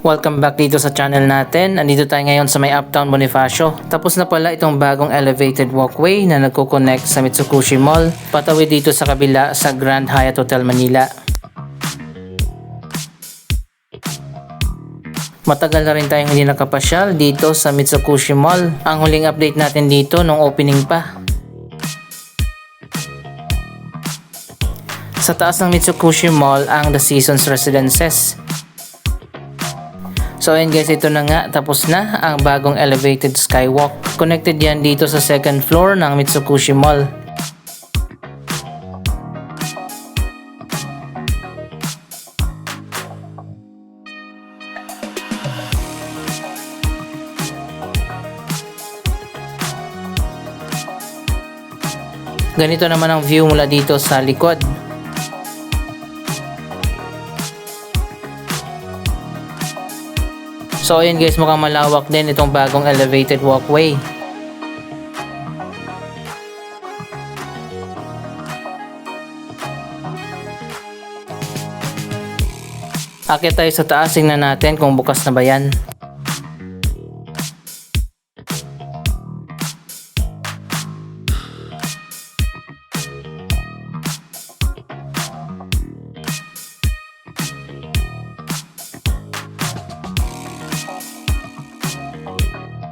Welcome back dito sa channel natin. Andito tayo ngayon sa may Uptown Bonifacio. Tapos na pala itong bagong elevated walkway na nagko-connect sa Mitsukushi Mall. Patawid dito sa kabila sa Grand Hyatt Hotel Manila. Matagal na rin tayong hindi nakapasyal dito sa Mitsukushi Mall. Ang huling update natin dito nung opening pa. Sa taas ng Mitsukushi Mall ang The Seasons Residences. So ayun guys, ito na nga, tapos na ang bagong elevated skywalk. Connected yan dito sa second floor ng Mitsukushi Mall. Ganito naman ang view mula dito sa likod. So ayun guys, mukhang malawak din itong bagong elevated walkway. Akyat tayo sa taas, tingnan natin kung bukas na ba yan.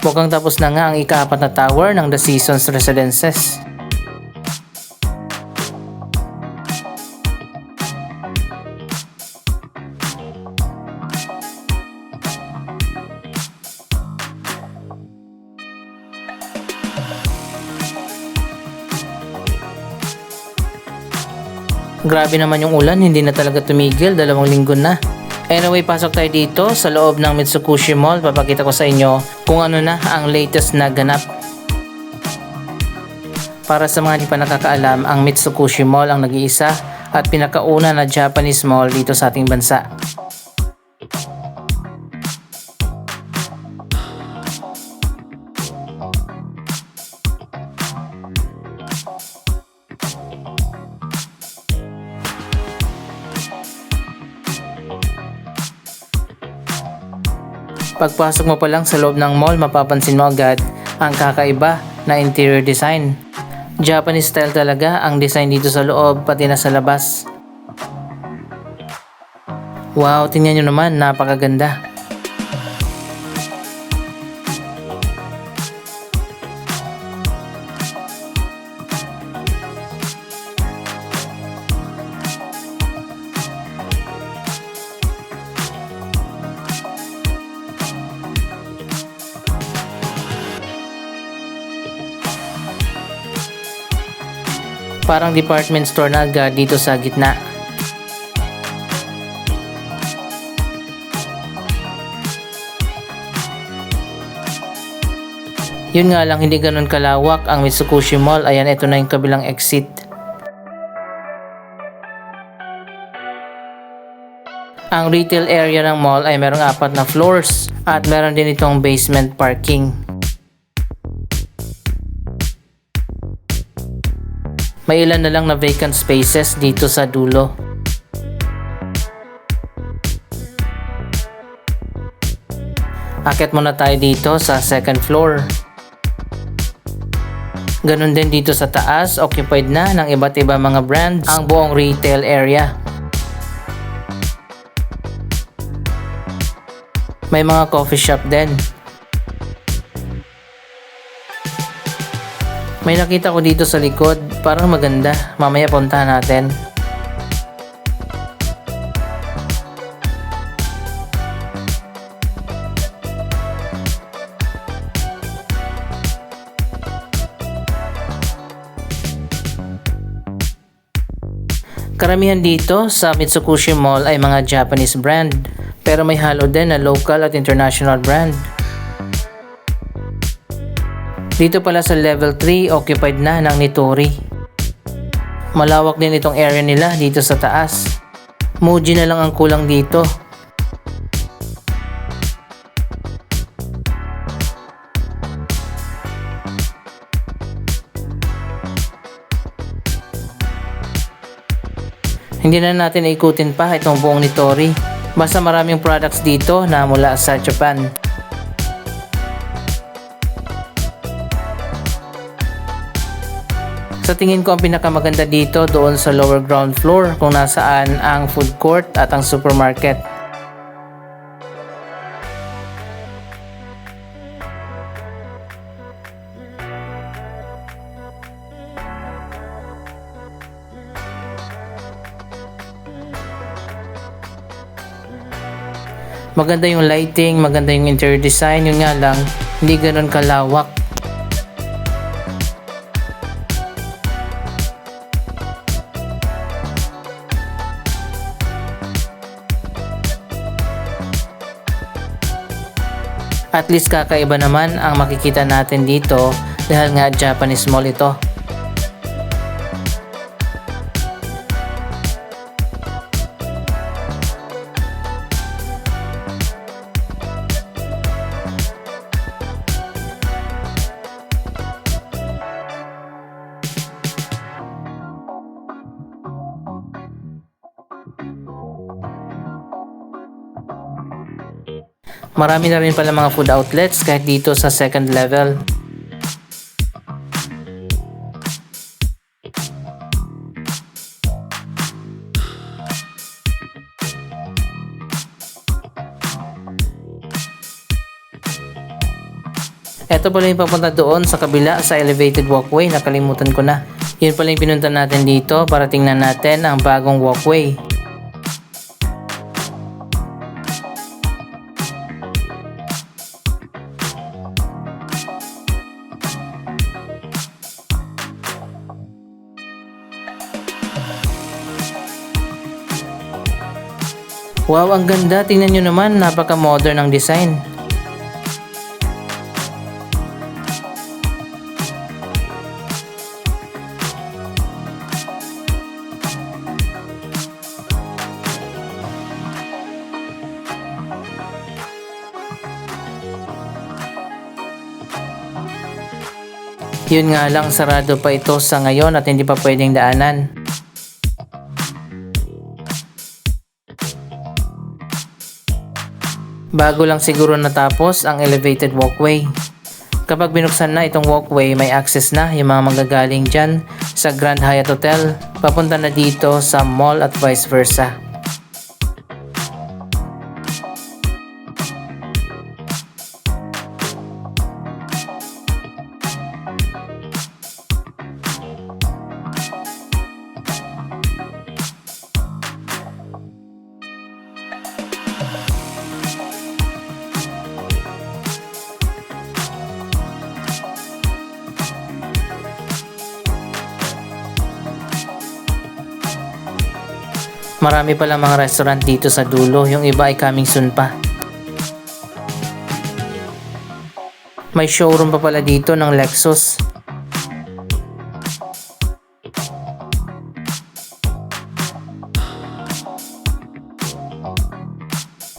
Mukhang tapos na nga ang ika-4 na tower ng The Seasons Residences. Grabe naman yung ulan, hindi na talaga tumigil, 2 linggo na. Anyway, pasok tayo dito sa loob ng Mitsukushi Mall. Papakita ko sa inyo kung ano na ang latest na ganap. Para sa mga hindi pa nakakaalam, ang Mitsukushi Mall ang nag-iisa at pinakauna na Japanese mall dito sa ating bansa. Pagpasok mo pa lang sa loob ng mall, mapapansin mo agad ang kakaiba na interior design. Japanese style talaga ang design dito sa loob, pati na sa labas. Wow, tingnan nyo naman, napakaganda. Parang department store na agad dito sa gitna. Yun nga lang, hindi ganun kalawak ang Mitsukushi Mall. Ayan, ito na yung kabilang exit. Ang retail area ng mall ay merong 4 na floors at meron din itong basement parking. May ilan na lang na vacant spaces dito sa dulo. Akyat muna tayo dito sa second floor. Ganun din dito sa taas, occupied na ng iba't ibang mga brands ang buong retail area. May mga coffee shop din. May nakita ko dito sa likod, parang maganda. Mamaya puntahan natin. Karamihan dito sa Mitsukushi Mall ay mga Japanese brand, pero may halo din na local at international brand. Dito pala sa level 3, occupied na ng Nitori. Malawak din itong area nila dito sa taas. Muji na lang ang kulang dito. Hindi na natin ikutin pa itong buong Nitori. Basta maraming products dito na mula sa Japan. Sa tingin ko ang pinakamaganda dito doon sa lower ground floor kung nasaan ang food court at ang supermarket. Maganda yung lighting, maganda yung interior design, yun nga lang, hindi ganoon kalawak. At least kakaiba naman ang makikita natin dito dahil nga Japanese mall ito. Marami na rin pala mga food outlets kahit dito sa second level. Ito pala yung papunta doon sa kabila sa elevated walkway, nakalimutan ko na. Yun pala yung pinunta natin dito para tingnan natin ang bagong walkway. Wow, ang ganda. Tingnan nyo naman, napaka-modern ang design. Yun nga lang, sarado pa ito sa ngayon at hindi pa pwedeng daanan. Bago lang siguro natapos ang elevated walkway. Kapag binuksan na itong walkway, may access na yung mga manggagaling dyan sa Grand Hyatt Hotel, papunta na dito sa mall at vice versa. Marami pala mga restaurant dito sa dulo, yung iba ay coming soon pa. May showroom pa pala dito ng Lexus.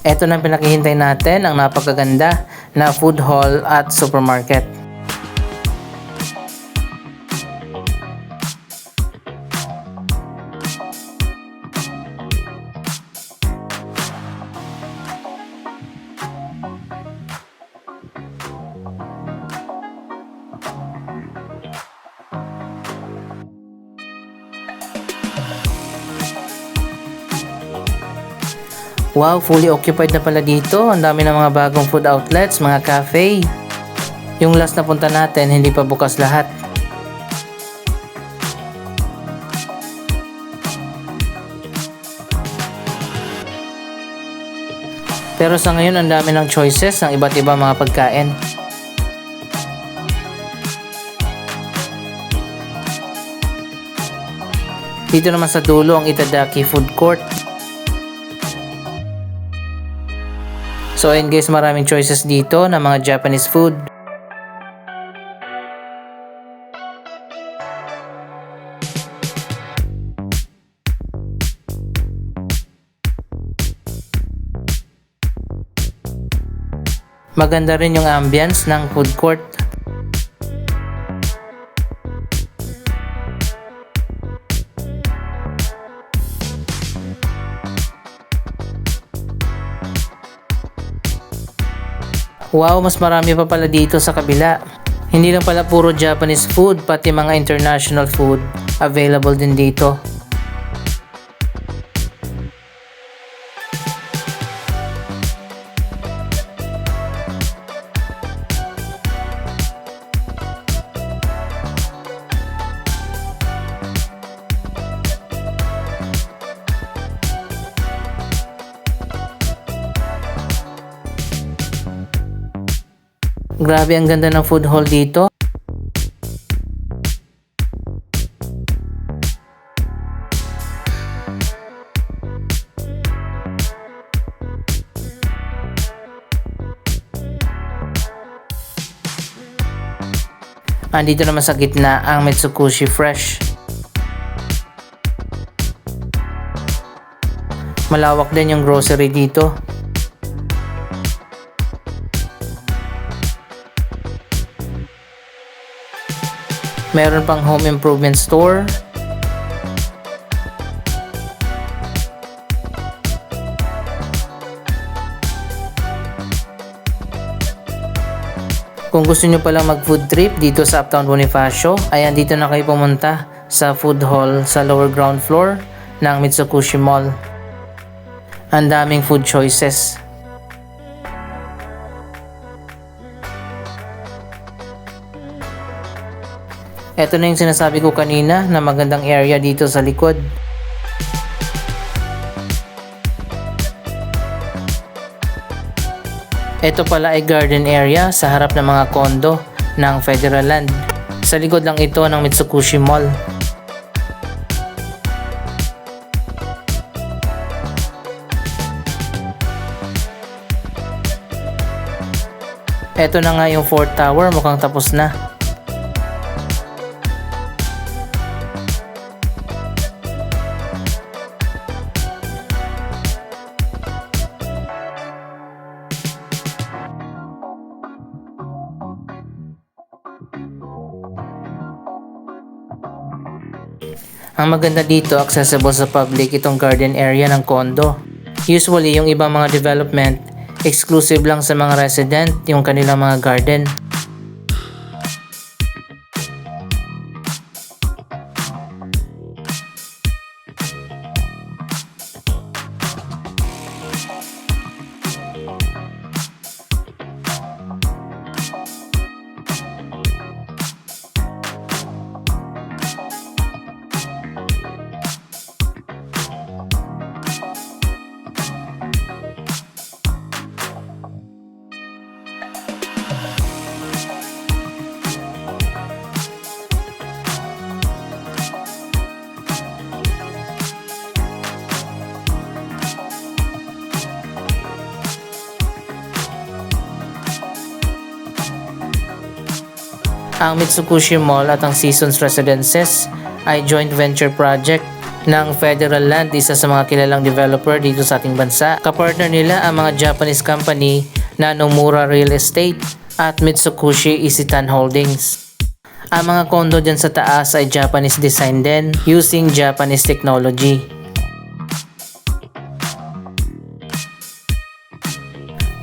Ito na ang pinakihintay natin, ang napakaganda na food hall at supermarket. Wow, fully occupied na pala dito. Ang dami ng mga bagong food outlets, mga cafe. Yung last na punta natin, hindi pa bukas lahat. Pero sa ngayon, ang dami ng choices ng iba't ibang mga pagkain. Dito naman sa dulo ang Itadaki Food Court. So ayun guys, maraming choices dito ng mga Japanese food. Maganda rin yung ambience ng food court. Wow, mas marami pa pala dito sa kabila. Hindi lang pala puro Japanese food, pati mga international food available din dito. Grabe, ang ganda ng food hall dito. Andito naman sa gitna ang Mitsukushi Fresh. Malawak din yung grocery dito. Meron pang home improvement store. Kung gusto nyo palang mag food trip dito sa Uptown Bonifacio, ayan, dito na kayo pumunta sa food hall sa lower ground floor ng Mitsukushi Mall. Ang daming food choices. Ito na yung sinasabi ko kanina na magandang area dito sa likod. Ito pala ay garden area sa harap ng mga kondo ng Federal Land. Sa likod lang ito ng Mitsukushi Mall. Ito na nga yung 4th tower, mukhang tapos na. Ang maganda dito, accessible sa public itong garden area ng condo. Usually, yung ibang mga development, exclusive lang sa mga resident yung kanilang mga garden. Ang Mitsukushi Mall at ang Seasons Residences ay joint venture project ng Federal Land, isa sa mga kilalang developer dito sa ating bansa. Kapartner nila ang mga Japanese company na Nomura Real Estate at Mitsukushi Isetan Holdings. Ang mga kondo dyan sa taas ay Japanese design din using Japanese technology.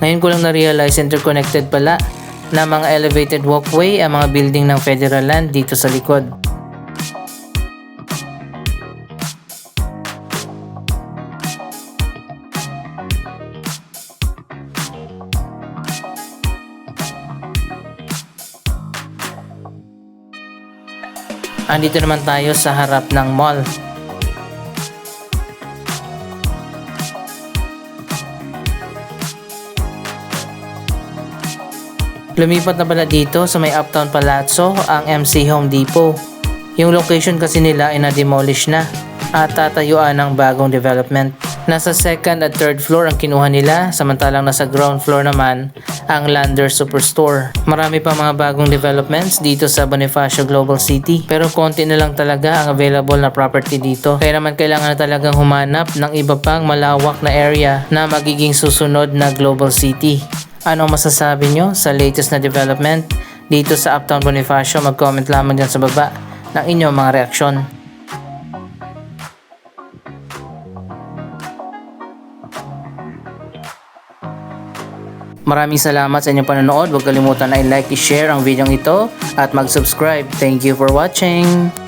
Ngayon ko lang na-realize interconnected pala na mga elevated walkway ang mga building ng Federal Land dito sa likod. Andito naman tayo sa harap ng mall. Lumipat na pala dito sa may Uptown Palazzo ang MC Home Depot. Yung location kasi nila ay na-demolish na at tatayuan ng bagong development. Nasa 2nd at 3rd floor ang kinuha nila, samantalang nasa ground floor naman ang Lander Superstore. Marami pa mga bagong developments dito sa Bonifacio Global City, pero konti na lang talaga ang available na property dito. Kaya naman kailangan na talagang humanap ng iba pang malawak na area na magiging susunod na Global City. Ano masasabi nyo sa latest na development dito sa Uptown Bonifacio? Mag-comment lamang dyan sa baba ng inyong mga reaksyon. Maraming salamat sa inyong panonood. Huwag kalimutan na i-like, i-share ang video ito at mag-subscribe. Thank you for watching!